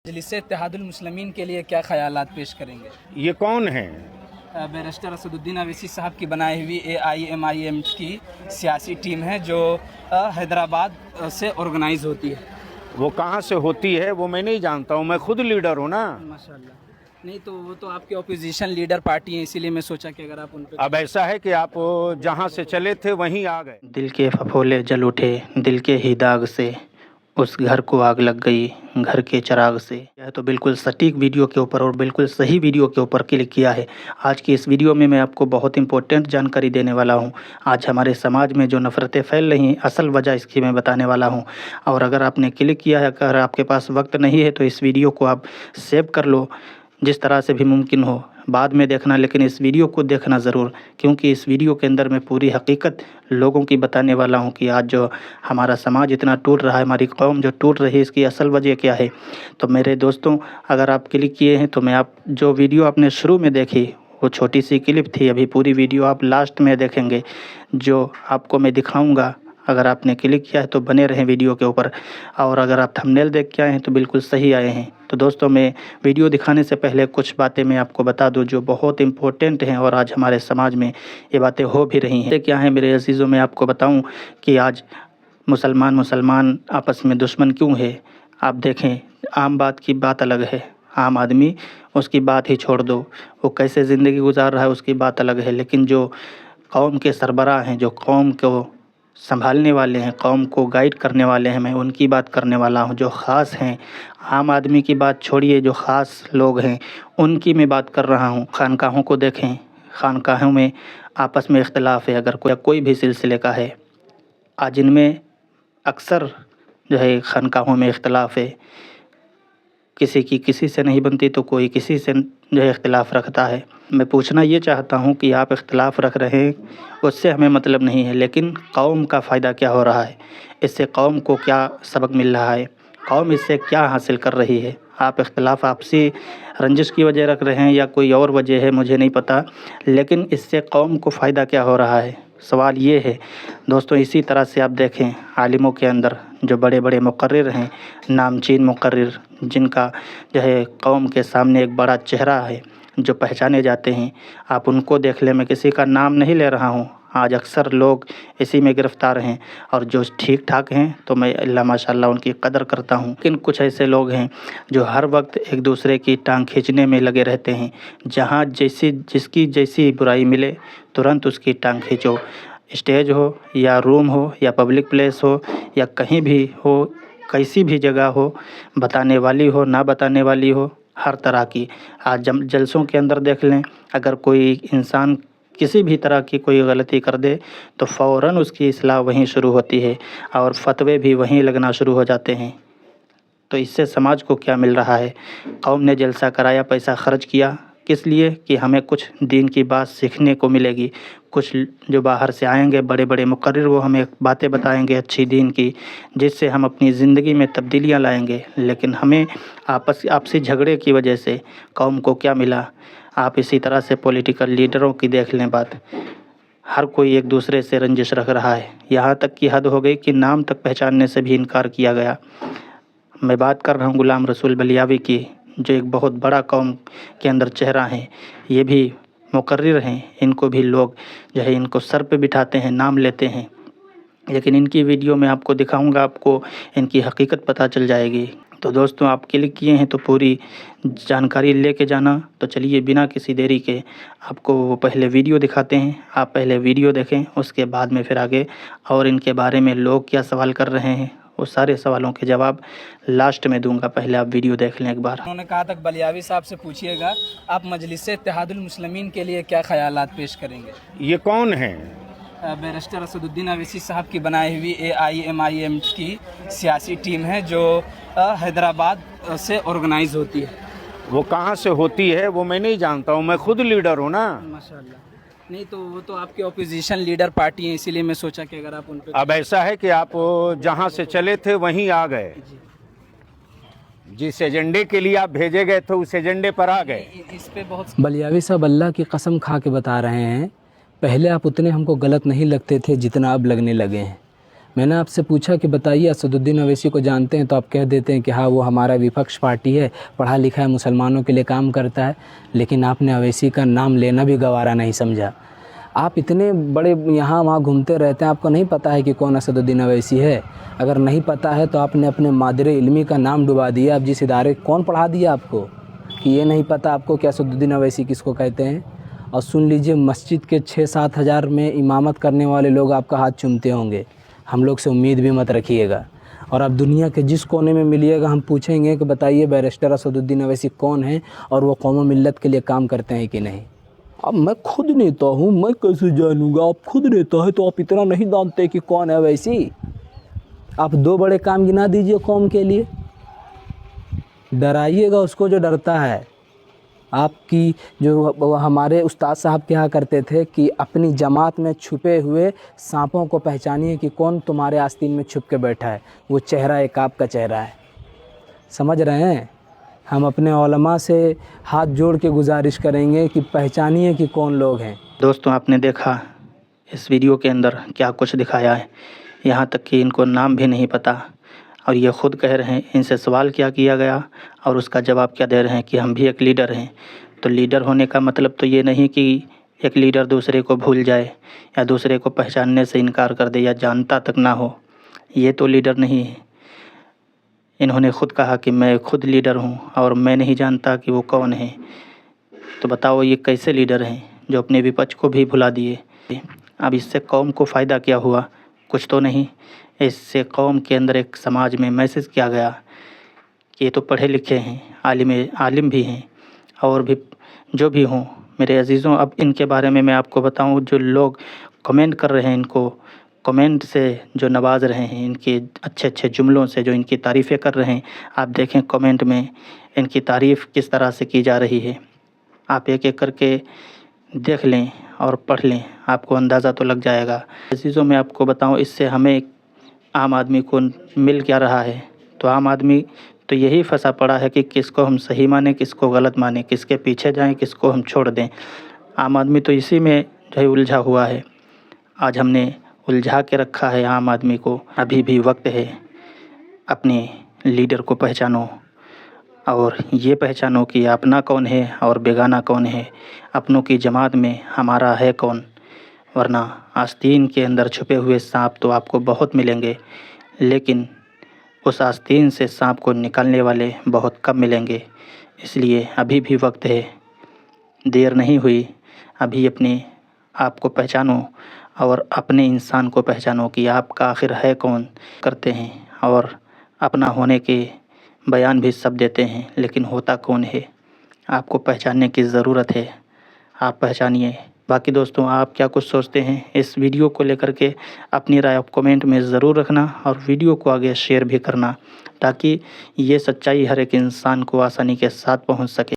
مجلس اتحاد المسلمین کے لیے کیا خیالات پیش کریں گے؟ یہ کون ہیں؟ بیرسٹر اسد الدین اویسی صاحب کی بنائی ہوئی AIMIM کی سیاسی ٹیم ہے جو حیدرآباد سے آرگنائز ہوتی ہے۔ وہ کہاں سے ہوتی ہے وہ میں نہیں جانتا ہوں، میں خود لیڈر ہوں نا۔ ماشاءاللہ۔ نہیں تو وہ تو آپ کے اپوزیشن لیڈر پارٹی ہیں، اسی لیے میں سوچا کہ اگر آپ ان پہ اب ایسا ہے کہ آپ جہاں سے چلے تھے وہیں آ گئے۔ دل کے پھپھولے جل اٹھے دل کے ہی داغ سے، اس گھر کو آگ لگ گئی گھر کے چراغ سے۔ یہ تو بالکل سٹیک ویڈیو کے اوپر اور بالکل صحیح ویڈیو کے اوپر کلک کیا ہے۔ آج کی اس ویڈیو میں آپ کو بہت امپورٹنٹ جانکاری دینے والا ہوں۔ آج ہمارے سماج میں جو نفرتیں پھیل رہی ہیں، اصل وجہ اس کی میں بتانے والا ہوں۔ اور اگر آپ نے کلک کیا ہے، اگر آپ کے پاس وقت نہیں ہے تو اس ویڈیو کو آپ سیو کر لو، جس طرح سے بھی ممکن ہو بعد میں دیکھنا، لیکن اس ویڈیو کو دیکھنا ضرور، کیونکہ اس ویڈیو کے اندر میں پوری حقیقت لوگوں کی بتانے والا ہوں کہ آج جو ہمارا سماج اتنا ٹوٹ رہا ہے، ہماری قوم جو ٹوٹ رہی ہے، اس کی اصل وجہ کیا ہے۔ تو میرے دوستوں، اگر آپ کلک کیے ہیں تو میں آپ جو ویڈیو آپ نے شروع میں دیکھی وہ چھوٹی سی کلپ تھی، ابھی پوری ویڈیو آپ لاسٹ میں دیکھیں گے جو آپ کو میں دکھاؤں گا۔ اگر آپ نے کلک کیا ہے تو بنے رہیں ویڈیو کے اوپر، اور اگر آپ تھمبنیل دیکھ کے آئے ہیں تو بالکل صحیح آئے ہیں۔ تو دوستوں، میں ویڈیو دکھانے سے پہلے کچھ باتیں میں آپ کو بتا دوں جو بہت امپورٹنٹ ہیں، اور آج ہمارے سماج میں یہ باتیں ہو بھی رہی ہیں۔ کیا ہیں میرے عزیزوں، میں آپ کو بتاؤں کہ آج مسلمان آپس میں دشمن کیوں ہے۔ آپ دیکھیں، عام بات کی بات الگ ہے، عام آدمی اس کی بات ہی چھوڑ دو، وہ کیسے زندگی گزار رہا ہے اس کی بات الگ ہے، لیکن جو قوم کے سربراہ ہیں، جو قوم کو سنبھالنے والے ہیں، قوم کو گائیڈ کرنے والے ہیں، میں ان کی بات کرنے والا ہوں جو خاص ہیں۔ عام آدمی کی بات چھوڑیے، جو خاص لوگ ہیں ان کی میں بات کر رہا ہوں۔ خانقاہوں کو دیکھیں، خانقاہوں میں آپس میں اختلاف ہے، اگر کوئی بھی سلسلے کا ہے، آج ان میں اکثر جو ہے خانقاہوں میں اختلاف ہے، کسی کی کسی سے نہیں بنتی تو کوئی کسی سے جو ہے اختلاف رکھتا ہے۔ میں پوچھنا یہ چاہتا ہوں کہ آپ اختلاف رکھ رہے ہیں، اس سے ہمیں مطلب نہیں ہے، لیکن قوم کا فائدہ کیا ہو رہا ہے، اس سے قوم کو کیا سبق مل رہا ہے، قوم اس سے کیا حاصل کر رہی ہے۔ آپ اختلاف آپسی رنجش کی وجہ رکھ رہے ہیں یا کوئی اور وجہ ہے، مجھے نہیں پتہ، لیکن اس سے قوم کو فائدہ کیا ہو رہا ہے، سوال یہ ہے دوستوں۔ اسی طرح سے آپ دیکھیں عالموں کے اندر جو بڑے بڑے مقرر ہیں، نامچین مقرر، جن کا جو ہے قوم کے سامنے ایک بڑا چہرہ ہے، جو پہچانے جاتے ہیں، آپ ان کو دیکھ لیں۔ میں کسی کا نام نہیں لے رہا ہوں، آج اکثر لوگ اسی میں گرفتار ہیں، اور جو ٹھیک ٹھاک ہیں تو میں اللہ ماشاءاللہ ان کی قدر کرتا ہوں، لیکن کچھ ایسے لوگ ہیں جو ہر وقت ایک دوسرے کی ٹانگ کھینچنے میں لگے رہتے ہیں۔ جہاں جس کی جیسی برائی ملے ترنت اس کی ٹانگ کھینچو، اسٹیج ہو یا روم ہو یا پبلک پلیس ہو یا کہیں بھی ہو، کیسی بھی جگہ ہو، بتانے والی ہو نہ بتانے والی ہو، ہر طرح کی۔ آج جلسوں کے اندر دیکھ لیں، اگر کوئی انسان کسی بھی طرح کی کوئی غلطی کر دے تو فوراً اس کی اصلاح وہیں شروع ہوتی ہے، اور فتوے بھی وہیں لگنا شروع ہو جاتے ہیں۔ تو اس سے سماج کو کیا مل رہا ہے؟ قوم نے جلسہ کرایا، پیسہ خرچ کیا، کس لیے؟ کہ ہمیں کچھ دین کی بات سیکھنے کو ملے گی، کچھ جو باہر سے آئیں گے بڑے بڑے مقرر، وہ ہمیں باتیں بتائیں گے اچھی دین کی، جس سے ہم اپنی زندگی میں تبدیلیاں لائیں گے۔ لیکن ہمیں آپسی جھگڑے کی وجہ سے قوم کو کیا ملا؟ آپ اسی طرح سے پولیٹیکل لیڈروں کی دیکھ لیں بات، ہر کوئی ایک دوسرے سے رنجش رکھ رہا ہے، یہاں تک کی حد ہو گئی کہ نام تک پہچاننے سے بھی انکار کیا گیا۔ میں بات کر رہا ہوں غلام رسول بلیاوی کی، جو ایک بہت بڑا قوم کے اندر چہرہ ہیں، یہ بھی مقرر ہیں، ان کو بھی لوگ جو ہے ان کو سر پہ بٹھاتے ہیں، نام لیتے ہیں، لیکن ان کی ویڈیو میں آپ کو دکھاؤں گا، آپ کو ان کی حقیقت پتہ چل جائے گی۔ تو دوستوں، آپ کلک کیے ہیں تو پوری جانکاری لے کے جانا۔ تو چلیے بنا کسی دیری کے آپ کو وہ پہلے ویڈیو دکھاتے ہیں، آپ پہلے ویڈیو دیکھیں، اس کے بعد میں پھر آگے اور ان کے بارے میں لوگ کیا سوال کر رہے ہیں، وہ سارے سوالوں کے جواب لاسٹ میں دوں گا، پہلے آپ ویڈیو دیکھ لیں ایک بار۔ انہوں نے کہا تک بلیاوی صاحب سے پوچھیے گا آپ مجلس اتحاد المسلمین کے لیے کیا خیالات پیش کریں گے؟ یہ کون ہیں؟ بیرسٹر اسد الدین اویسی صاحب کی بنائی ہوئی AIMIM کی سیاسی ٹیم ہے جو حیدرآباد سے آرگنائز ہوتی ہے۔ وہ کہاں سے ہوتی ہے وہ میں نہیں جانتا ہوں، میں خود لیڈر ہوں نا۔ ماشاءاللہ۔ نہیں تو وہ تو آپ کے اپوزیشن لیڈر پارٹی ہیں، اسی لیے میں سوچا کہ اگر آپ ان پہ اب ایسا ہے کہ آپ جہاں سے چلے تھے وہیں آ گئے، جس ایجنڈے کے لیے آپ بھیجے گئے تھے اس ایجنڈے پر آ گئے۔ اس پہ بہت بلیاوی صاحب اللہ کی قسم کھا کے بتا رہے ہیں، پہلے آپ اتنے ہم کو غلط نہیں لگتے تھے جتنا اب لگنے لگے ہیں۔ میں نے آپ سے پوچھا کہ بتائیے اسدالدین اویسی کو جانتے ہیں، تو آپ کہہ دیتے ہیں کہ ہاں وہ ہمارا وپکش پارٹی ہے، پڑھا لکھا ہے، مسلمانوں کے لیے کام کرتا ہے، لیکن آپ نے اویسی کا نام لینا بھی گوارا نہیں سمجھا۔ آپ اتنے بڑے یہاں وہاں گھومتے رہتے ہیں، آپ کو نہیں پتہ ہے کہ کون اسدالدین اویسی ہے؟ اگر نہیں پتہ ہے تو آپ نے اپنے مادر علمی کا نام ڈبا دیا۔ اب جس ادارے کون پڑھا دیا آپ کو کہ یہ نہیں پتہ آپ کو کہ اسدالدین اویسی کس کو کہتے ہیں؟ اور سن لیجئے، مسجد کے 6-7 ہزار میں امامت کرنے والے لوگ آپ کا ہاتھ چومتے ہوں گے، ہم لوگ سے امید بھی مت رکھیے گا۔ اور اب دنیا کے جس کونے میں ملیے گا، ہم پوچھیں گے کہ بتائیے بیرسٹر اسدالدین اویسی کون ہیں اور وہ قوم و ملت کے لیے کام کرتے ہیں کہ نہیں۔ اب میں خود نیتا ہوں، میں کیسے جانوں گا؟ آپ خود نیتا ہے تو آپ اتنا نہیں جانتے کہ کون ہے اویسی؟ آپ 2 بڑے کام گنا دیجئے قوم کے لیے۔ ڈرائیے گا اس کو جو ڈرتا ہے۔ آپ کی جو ہمارے استاد صاحب کہا کرتے تھے کہ اپنی جماعت میں چھپے ہوئے سانپوں کو پہچانیے کہ کون تمہارے آستین میں چھپ کے بیٹھا ہے، وہ چہرہ ایک آپ کا چہرہ ہے۔ سمجھ رہے ہیں؟ ہم اپنے علماء سے ہاتھ جوڑ کے گزارش کریں گے کہ پہچانیے کہ کون لوگ ہیں۔ دوستوں، آپ نے دیکھا اس ویڈیو کے اندر کیا کچھ دکھایا ہے، یہاں تک کہ ان کو نام بھی نہیں پتہ، اور یہ خود کہہ رہے ہیں۔ ان سے سوال کیا گیا اور اس کا جواب کیا دے رہے ہیں کہ ہم بھی ایک لیڈر ہیں۔ تو لیڈر ہونے کا مطلب تو یہ نہیں کہ ایک لیڈر دوسرے کو بھول جائے یا دوسرے کو پہچاننے سے انکار کر دے یا جانتا تک نہ ہو، یہ تو لیڈر نہیں ہے۔ انہوں نے خود کہا کہ میں خود لیڈر ہوں اور میں نہیں جانتا کہ وہ کون ہے۔ تو بتاؤ یہ کیسے لیڈر ہیں جو اپنے وپکش کو بھی بھلا دیے؟ اب اس سے قوم کو فائدہ کیا ہوا؟ کچھ تو نہیں۔ اس سے قوم کے اندر ایک سماج میں میسج کیا گیا کہ یہ تو پڑھے لکھے ہیں، عالم بھی ہیں، اور بھی جو بھی ہوں میرے عزیزوں۔ اب ان کے بارے میں آپ کو بتاؤں، جو لوگ کمنٹ کر رہے ہیں، ان کو کمنٹ سے جو نواز رہے ہیں، ان کے اچھے اچھے جملوں سے جو ان کی تعریفیں کر رہے ہیں، آپ دیکھیں کمنٹ میں ان کی تعریف کس طرح سے کی جا رہی ہے۔ آپ ایک ایک کر کے دیکھ لیں اور پڑھ لیں، آپ کو اندازہ تو لگ جائے گا۔ عزیزوں، میں آپ کو بتاؤں اس سے ہمیں عام آدمی کو مل کیا رہا ہے؟ تو عام آدمی تو یہی پھنسا پڑا ہے کہ کس کو ہم صحیح مانیں، کس کو غلط مانیں، کس کے پیچھے جائیں، کس کو ہم چھوڑ دیں۔ عام آدمی تو اسی میں جو ہے الجھا ہوا ہے۔ آج ہم نے الجھا کے رکھا ہے عام آدمی کو۔ ابھی بھی وقت ہے، اپنے لیڈر کو پہچانو اور یہ پہچانو کہ اپنا کون ہے اور بیگانہ کون ہے، اپنوں کی جماعت میں ہمارا ہے کون، ورنہ آستین کے اندر چھپے ہوئے سانپ تو آپ کو بہت ملیں گے، لیکن اس آستین سے سانپ کو نکالنے والے بہت کم ملیں گے۔ اس لیے ابھی بھی وقت ہے، دیر نہیں ہوئی۔ ابھی اپنے آپ کو پہچانو اور اپنے انسان کو پہچانو کہ آپ کا آخر ہے کون۔ کرتے ہیں اور اپنا ہونے کے بیان بھی سب دیتے ہیں، لیکن ہوتا کون ہے؟ آپ کو پہچاننے کی ضرورت ہے، آپ پہچانیے۔ باقی دوستوں، آپ کیا کچھ سوچتے ہیں اس ویڈیو کو لے کر کے؟ اپنی رائے آپ کومنٹ میں ضرور رکھنا اور ویڈیو کو آگے شیئر بھی کرنا، تاکہ یہ سچائی ہر ایک انسان کو آسانی کے ساتھ پہنچ سکے۔